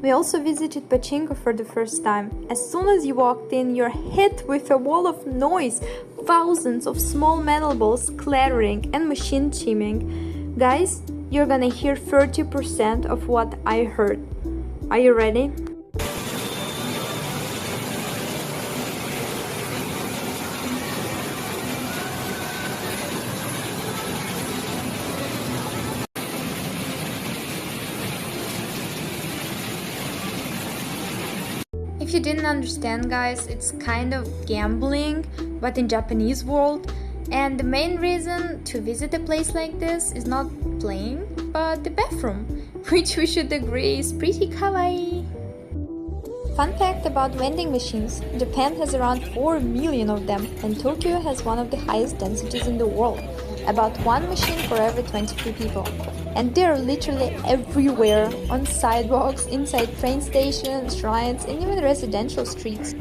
We also visited Pachinko for the first time. As soon as you walked in, you're hit with a wall of noise, thousands of small metal balls clattering and machine chiming. Guys, you're gonna hear 30% of what I heard. Are you ready? If you didn't understand, guys, it's kind of gambling, but in Japanese world. And the main reason to visit a place like this is not playing, but the bathroom, which we should agree is pretty kawaii. Fun fact about vending machines: Japan has around 4 million of them, and Tokyo has one of the highest densities in the world, about 1 machine for every 23 people. And they're literally everywhere, on sidewalks, inside train stations, shrines, and even residential streets.